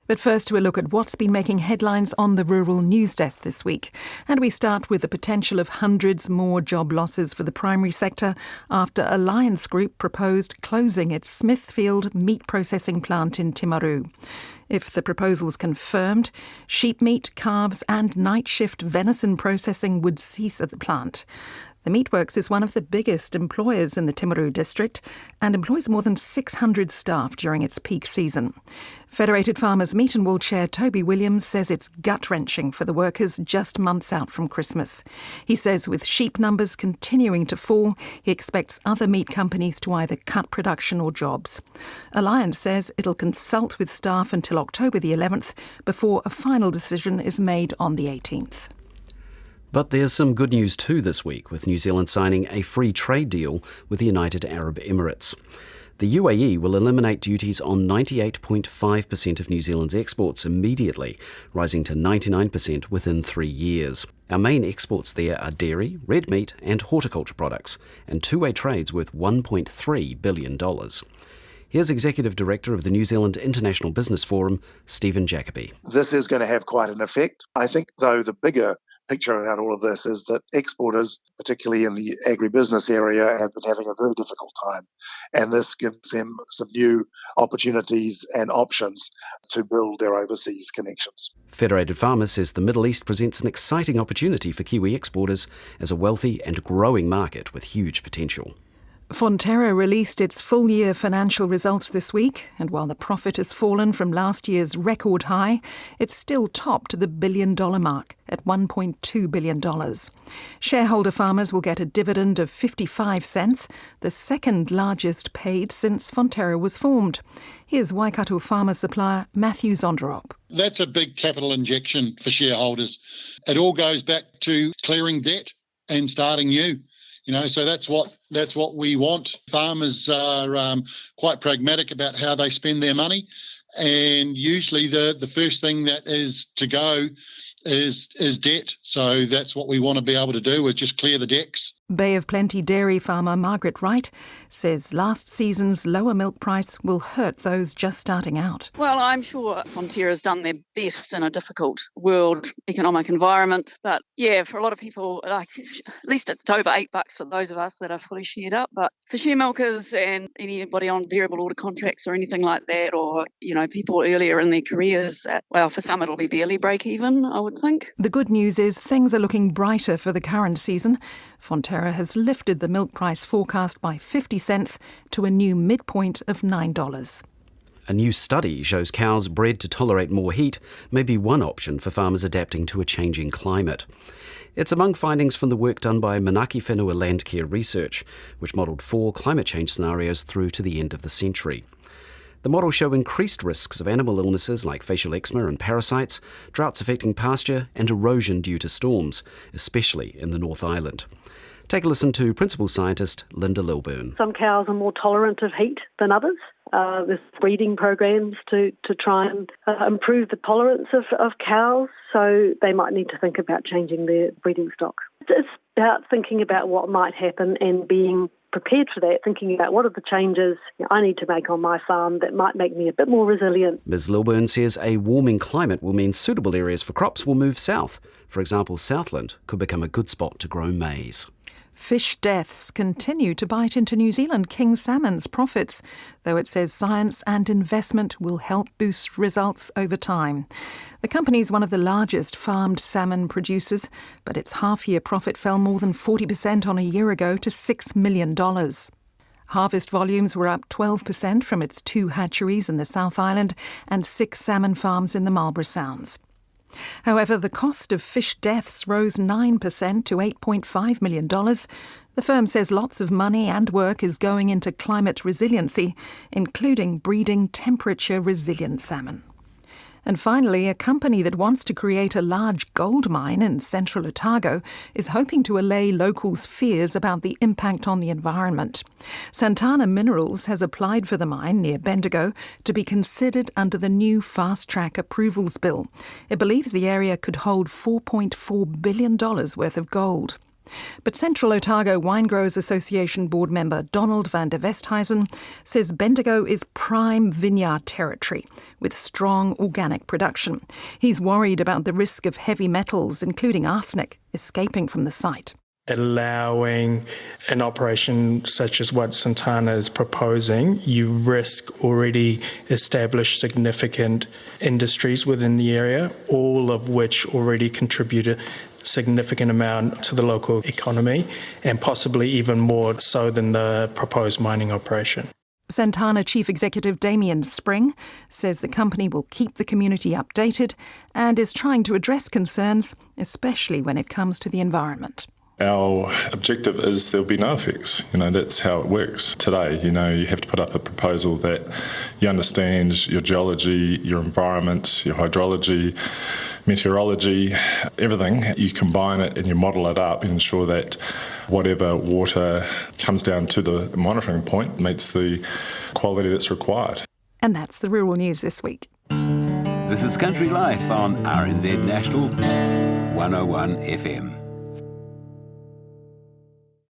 But first, we'll look at what's been making headlines on the Rural News Desk this week. And we start with the potential of hundreds more job losses for the primary sector after Alliance Group proposed closing its Smithfield meat processing plant in Timaru. If the proposal's confirmed, sheep meat, calves and night shift venison processing would cease at the plant. The Meatworks is one of the biggest employers in the Timaru district and employs more than 600 staff during its peak season. Federated Farmers Meat and Wool Chair Toby Williams says it's gut-wrenching for the workers just months out from Christmas. He says with sheep numbers continuing to fall, he expects other meat companies to either cut production or jobs. Alliance says it'll consult with staff until October the 11th before a final decision is made on the 18th. But there's some good news too this week, with New Zealand signing a free trade deal with the United Arab Emirates. The UAE will eliminate duties on 98.5% of New Zealand's exports immediately, rising to 99% within 3 years. Our main exports there are dairy, red meat and horticulture products, and two-way trades worth $1.3 billion. Here's Executive Director of the New Zealand International Business Forum, Stephen Jacoby. This is going to have quite an effect. I think, though, the bigger picture around all of this is that exporters, particularly in the agribusiness area, have been having a very difficult time. And this gives them some new opportunities and options to build their overseas connections. Federated Farmers says the Middle East presents an exciting opportunity for Kiwi exporters as a wealthy and growing market with huge potential. Fonterra released its full-year financial results this week, and while the profit has fallen from last year's record high, it's still topped the billion-dollar mark at $1.2 billion. Shareholder farmers will get a dividend of 55 cents, the second largest paid since Fonterra was formed. Here's Waikato farmer supplier Matthew Zonderop. That's a big capital injection for shareholders. It all goes back to clearing debt and starting new. So that's what we want. Farmers are quite pragmatic about how they spend their money, and usually the first thing that is to go is debt. So that's what we want to be able to do, is just clear the decks. Bay of Plenty dairy farmer Margaret Wright says last season's lower milk price will hurt those just starting out. Well, I'm sure Fonterra's done their best in a difficult world economic environment. But yeah, for a lot of people, at least it's over $8 for those of us that are fully shared up. But for share milkers and anybody on variable order contracts or anything like that, or, people earlier in their careers, for some it'll be barely break even, I would think. The good news is things are looking brighter for the current season. Fonterra has lifted the milk price forecast by 50 cents to a new midpoint of $9. A new study shows cows bred to tolerate more heat may be one option for farmers adapting to a changing climate. It's among findings from the work done by Manaki Whenua Landcare Research, which modelled 4 climate change scenarios through to the end of the century. The models show increased risks of animal illnesses like facial eczema and parasites, droughts affecting pasture and erosion due to storms, especially in the North Island. Take a listen to Principal Scientist Linda Lilburn. Some cows are more tolerant of heat than others. There's breeding programs to try and improve the tolerance of cows, so they might need to think about changing their breeding stock. It's about thinking about what might happen and being prepared for that, thinking about what are the changes I need to make on my farm that might make me a bit more resilient. Ms Lilburn says a warming climate will mean suitable areas for crops will move south. For example, Southland could become a good spot to grow maize. Fish deaths continue to bite into New Zealand king salmon's profits, though it says science and investment will help boost results over time. The company is one of the largest farmed salmon producers, but its half-year profit fell more than 40% on a year ago to $6 million. Harvest volumes were up 12% from its 2 hatcheries in the South Island and 6 salmon farms in the Marlborough Sounds. However, the cost of fish deaths rose 9% to $8.5 million. The firm says lots of money and work is going into climate resiliency, including breeding temperature-resilient salmon. And finally, a company that wants to create a large gold mine in central Otago is hoping to allay locals' fears about the impact on the environment. Santana Minerals has applied for the mine near Bendigo to be considered under the new fast-track approvals bill. It believes the area could hold $4.4 billion worth of gold. But Central Otago Wine Growers Association board member Donald van der Westhuizen says Bendigo is prime vineyard territory with strong organic production. He's worried about the risk of heavy metals, including arsenic, escaping from the site. Allowing an operation such as what Santana is proposing, you risk already established significant industries within the area, all of which already contribute a significant amount to the local economy, and possibly even more so than the proposed mining operation. Santana Chief Executive Damien Spring says the company will keep the community updated and is trying to address concerns, especially when it comes to the environment. Our objective is there'll be no effects. That's how it works today. You have to put up a proposal that you understand your geology, your environment, your hydrology, meteorology, everything. You combine it and you model it up and ensure that whatever water comes down to the monitoring point meets the quality that's required. And that's the Rural News this week. This is Country Life on RNZ National 101 FM.